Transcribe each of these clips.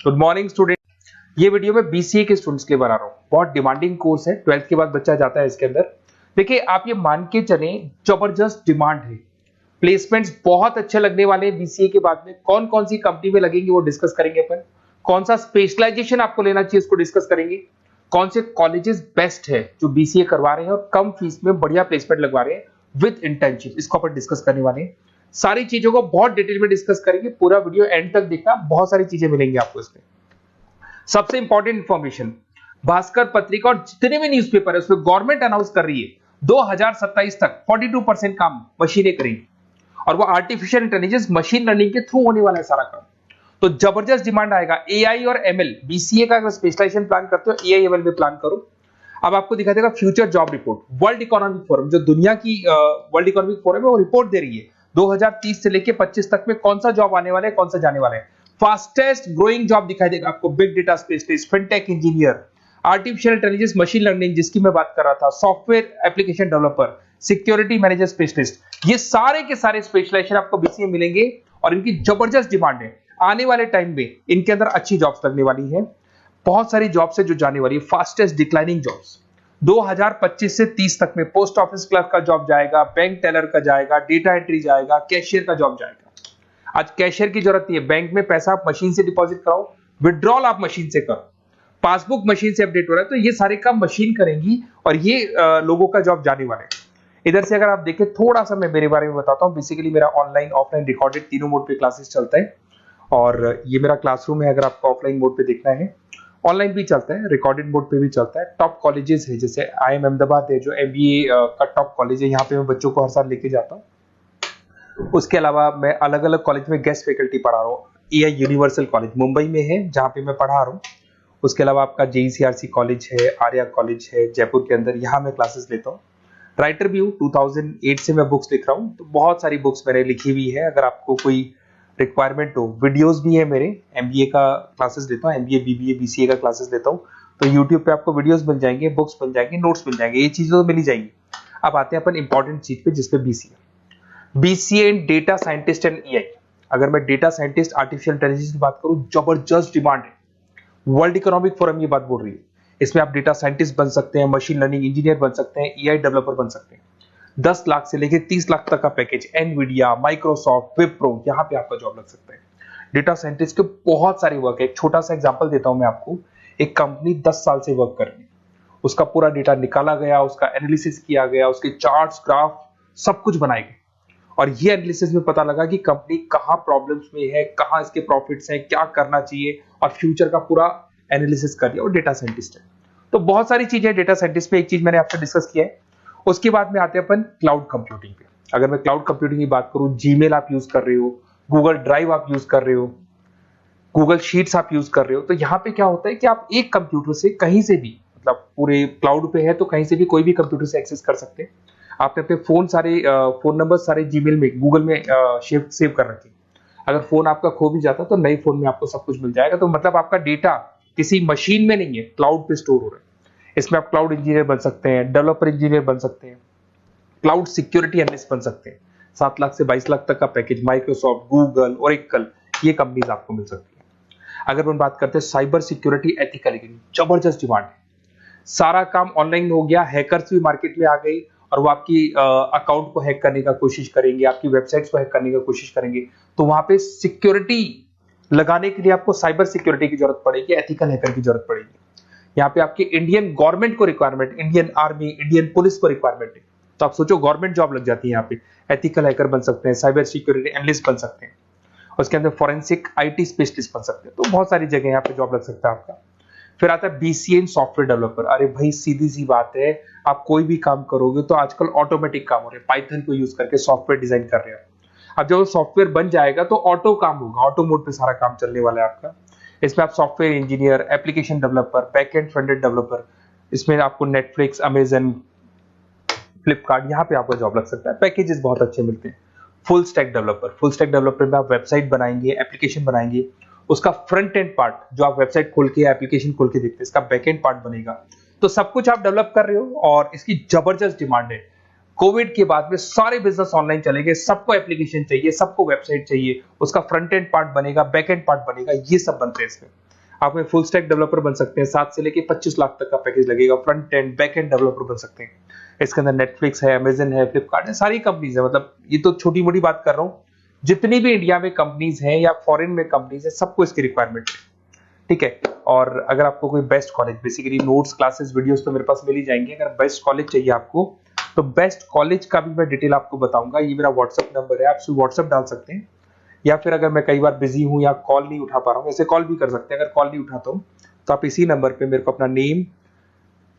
Good morning student. ये video मैं BCA के स्टूडेंट्स के लिए बना रहा हूँ। बहुत डिमांडिंग कोर्स है, 12th के बाद बच्चा जाता है इसके अंदर। देखिए आप ये मान के चलें, जबरदस्त डिमांड है, प्लेसमेंट्स बहुत अच्छे लगने वाले हैं बीसीए के बाद में। कौन कौन सी कंपनी में लगेंगे वो डिस्कस करेंगे अपन। कौन सा स्पेशलाइजेशन आपको लेना चाहिए उसको डिस्कस करेंगे। कौन से कॉलेजेस बेस्ट है जो बीसीए करवा रहे हैं और कम फीस में बढ़िया प्लेसमेंट लगवा रहे हैं विद इंटर्नशिप, इसको अपन डिस्कस करने वाले हैं। सारी चीजों को बहुत डिटेल में डिस्कस करेंगे। पूरा वीडियो एंड तक देखना, बहुत सारी चीजें मिलेंगी आपको इसमें। सबसे इंपॉर्टेंट इंफॉर्मेशन, भास्कर पत्रिका और जितने भी न्यूज़पेपर है उसमें गवर्नमेंट अनाउंस कर रही है 2027 तक 42% काम मशीनें करेंगी और वो आर्टिफिशियल इंटेलिजेंस मशीन लर्निंग के थ्रू होने वाला है सारा काम। तो जबरदस्त डिमांड आएगा। एआई और एमएल, बीसीए का अगर स्पेशलाइजेशन प्लान करते हो एआई एमएल में प्लान करो। अब आपको दिखा देगा future job report, world economic forum, जो दुनिया की वर्ल्ड इकोनॉमिक फोरम है वो रिपोर्ट दे रही है 2030 से लेके 25 तक में कौन सा जॉब आने वाला है, कौन सा जाने वाला है। फास्टेस्ट ग्रोइंग जॉब दिखाई देगा आपको, big data specialist, fintech engineer, artificial intelligence machine learning जिसकी मैं बात कर रहा था, software application developer, security manager specialist, ये सारे के सारे स्पेशलाइजेशन आपको बीसीए में मिलेंगे और इनकी जबरदस्त डिमांड है। आने वाले टाइम में इनके अंदर अच्छी जॉब्स लगने वाली है, बहुत सारी जॉब्स है जो जाने वाली है। फास्टेस्ट डिक्लाइनिंग जॉब्स 2025 से 30 तक में पोस्ट ऑफिस क्लर्क का जॉब जाएगा, बैंक टेलर का जाएगा, डेटा एंट्री जाएगा, कैशियर का जॉब जाएगा। आज कैशियर की जरूरत नहीं है, बैंक में पैसा आप मशीन से डिपॉजिट कराओ, विड्रॉल आप मशीन से करो, पासबुक मशीन से अपडेट हो रहा है, तो ये सारे काम मशीन करेंगी और ये लोगों का जॉब जाने वाले हैं। इधर से अगर आप देखें, थोड़ा सा मैं मेरे बारे में बताता हूँ। बेसिकली मेरा ऑनलाइन ऑफलाइन रिकॉर्डेड तीनों मोड पे क्लासेस चलता है और ये मेरा क्लासरूम है। अगर आपको ऑफलाइन मोड पे देखना है, ऑनलाइन भी चलता है, रिकॉर्डेड मोड पे भी चलता है। टॉप कॉलेजेस है, जैसे IIM अहमदाबाद है जो MBA का टॉप कॉलेज है, यहाँ पे मैं बच्चों को हर साल लेके जाता हूँ। उसके अलावा मैं अलग अलग कॉलेज में गेस्ट फैकल्टी पढ़ा रहा हूँ। AI यूनिवर्सल कॉलेज मुंबई में है जहाँ पे मैं पढ़ा रहा हूँ। उसके अलावा आपका JECRC कॉलेज है, आर्या कॉलेज है जयपुर के अंदर, यहाँ मैं क्लासेस लेता हूँ। राइटर भी हूँ, 2008 से मैं बुक्स लिख रहा हूँ, तो बहुत सारी बुक्स मैंने लिखी हुई है। अगर आपको कोई रिक्वायरमेंट हो, वीडियोस भी है मेरे, MBA का क्लासेस लेता हूँ, MBA BBA BCA का क्लासेस लेता हूँ, तो यूट्यूब पे आपको वीडियोस मिल जाएंगे, बुक्स मिल जाएंगे, नोट्स मिल जाएंगे, ये चीजें तो मिल ही जाएंगी। अब आते हैं अपन इंपॉर्टेंट चीज पे, जिसपे BCA in data scientist and EI। अगर मैं डेटा साइंटिस्ट आर्टिफिशियल इंटेलिजेंस की बात करूं, जबरदस्त डिमांड है। वर्ल्ड इकोनॉमिक फोरम ये बात बोल रही है। इसमें आप डेटा साइंटिस्ट बन सकते हैं, मशीन लर्निंग इंजीनियर बन सकते हैं, EI डेवलपर बन सकते हैं। 10 लाख से लेकर 30 लाख तक का पैकेज, एनवीडिया, माइक्रोसॉफ्ट, विप्रो, यहाँ पे आपका जॉब लग सकता है। डेटा साइंटिस्ट के बहुत सारे वर्क है। एक छोटा सा एग्जांपल देता हूं मैं आपको। एक कंपनी 10 साल से वर्क कर रही है, उसका पूरा डेटा निकाला गया, उसका एनालिसिस किया गया, उसके चार्ट्स, ग्राफ सब कुछ बनाए गए और ये एनालिसिस में पता लगा कि कंपनी कहां प्रॉब्लम्स में है, कहां इसके प्रॉफिट्स हैं, क्या करना चाहिए, और फ्यूचर का पूरा एनालिसिस कर दिया। और डेटा साइंटिस्ट है। तो बहुत सारी चीजें डेटा साइंटिस्ट में। एक चीज मैंने आपसे डिस्कस किया है। उसके बाद में आते हैं अपन क्लाउड कंप्यूटिंग पे। अगर मैं क्लाउड कंप्यूटिंग की बात करूं, जीमेल आप यूज कर रहे हो, गूगल ड्राइव आप यूज कर रहे हो, गूगल शीट्स आप यूज कर रहे हो, तो यहाँ पे क्या होता है कि आप एक कंप्यूटर से कहीं से भी, मतलब पूरे क्लाउड पे है तो कहीं से भी कोई भी कंप्यूटर से एक्सेस कर सकते हैं। आपने अपने फोन नंबर सारे जीमेल में, गूगल में सेव कर रखे। अगर फोन आपका खो भी जाता तो नए फोन में आपको सब कुछ मिल जाएगा। तो मतलब आपका डेटा किसी मशीन में नहीं है, क्लाउड पे स्टोर हो रहा है। इसमें आप क्लाउड इंजीनियर बन सकते हैं, डेवलपर इंजीनियर बन सकते हैं, क्लाउड सिक्योरिटी एनालिस्ट बन सकते हैं। 7 लाख से 22 लाख तक का पैकेज, माइक्रोसॉफ्ट, गूगल, ओरेकल, ये कंपनीज आपको मिल सकती है। अगर हम बात करते हैं साइबर सिक्योरिटी एथिकल, जबरदस्त डिमांड है। सारा काम ऑनलाइन हो गया, हैकर्स भी मार्केट में आ गई और वो आपकी अकाउंट को हैक करने का कोशिश करेंगे, आपकी वेबसाइट्स को हैक करने की कोशिश करेंगे। तो वहां पे सिक्योरिटी लगाने के लिए आपको साइबर सिक्योरिटी की जरूरत पड़ेगी, एथिकल हैकर की जरूरत पड़ेगी। यहाँ पे आपकी इंडियन गवर्नमेंट को requirement, Indian army, Indian police को रिक्वायरमेंट है। तो आप सोचो गवर्नमेंट जॉब लग जाती है यहाँ पे। एथिकल हैकर बन सकते हैं, साइबर सिक्योरिटी एनालिस्ट बन सकते हैं, उसके अंदर फॉरेंसिक IT स्पेशलिस्ट बन सकते हैं। तो बहुत सारी जगह यहाँ पे जॉब लग सकता है आपका। फिर आता है BCA इन सॉफ्टवेयर डेवलपर। अरे भाई सीधी सी बात है, आप कोई भी काम करोगे तो आजकल ऑटोमेटिक काम हो रहे हैं, पाइथन को यूज करके सॉफ्टवेयर डिजाइन कर रहे हैं। अब जब सॉफ्टवेयर बन जाएगा तो ऑटो काम होगा, ऑटो मोड पे सारा काम चलने वाला है आपका। इसमें आप software engineer, application developer, backend front-end developer, इसमें आपको नेटफ्लिक्स, अमेजन, फ्लिपकार्ट, यहाँ पे आपका जॉब लग सकता है। पैकेजेस बहुत अच्छे मिलते हैं। फुल स्टैक डेवलपर में आप वेबसाइट बनाएंगे, एप्लीकेशन बनाएंगे, उसका फ्रंट एंड पार्ट जो आप वेबसाइट खोल के, एप्लीकेशन खोल के देखते हैं, इसका बैक एंड पार्ट बनेगा। तो सब कुछ आप डेवलप कर रहे हो और इसकी जबरदस्त डिमांड है। कोविड के बाद में सारे बिजनेस ऑनलाइन चलेंगे, सबको एप्लीकेशन चाहिए, सबको वेबसाइट चाहिए, उसका फ्रंट एंड पार्ट बनेगा, बैक एंड पार्ट बनेगा, ये सब बनते हैं इसमें। आप में फुल स्टैक डेवलपर बन सकते हैं, 7 से लेके 25 लाख तक का पैकेज लगेगा। Front end back end developer बन सकते हैं। इसके अंदर नेटफ्लिक्स है, अमेजन है, फ्लिपकार्ट है, सारी कंपनीज है। मतलब ये तो छोटी मोटी बात कर रहा हूँ, जितनी भी इंडिया में कंपनीज हैं या फॉरेन में कंपनीज है, सबको इसकी रिक्वायरमेंट है, ठीक है। और अगर आपको कोई best college, basically notes, classes, videos तो मेरे पास मिल ही जाएंगे। अगर बेस्ट कॉलेज चाहिए आपको, तो बेस्ट कॉलेज का भी मैं डिटेल आपको बताऊंगा। ये मेरा व्हाट्सअप नंबर है, आप व्हाट्सअप डाल सकते हैं, या फिर अगर मैं कई बार बिजी हूं या कॉल नहीं उठा पा रहा हूँ, ऐसे कॉल भी कर सकते हैं। अगर कॉल नहीं उठाता हूँ तो आप इसी नंबर पे मेरे को अपना name,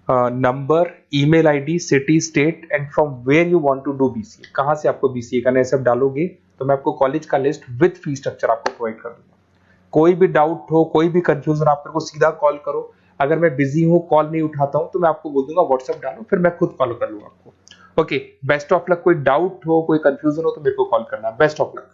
number, email ID, city, state and from where you want to do BCA, कहां से आपको बीसीए करना है, सब डालोगे तो मैं आपको कॉलेज का लिस्ट विद फी स्ट्रक्चर आपको प्रोवाइड कर दूंगा। कोई भी डाउट हो, कोई भी कंफ्यूजन, आप मेरे को सीधा कॉल करो। अगर मैं बिजी हूँ, कॉल नहीं उठाता हूँ, तो मैं आपको बोल दूंगा व्हाट्सएप डालो, फिर मैं खुद कॉल कर लूंगा आपको। Okay, best of luck. कोई डाउट हो, कोई कंफ्यूजन हो तो मेरे को कॉल करना। Best of luck.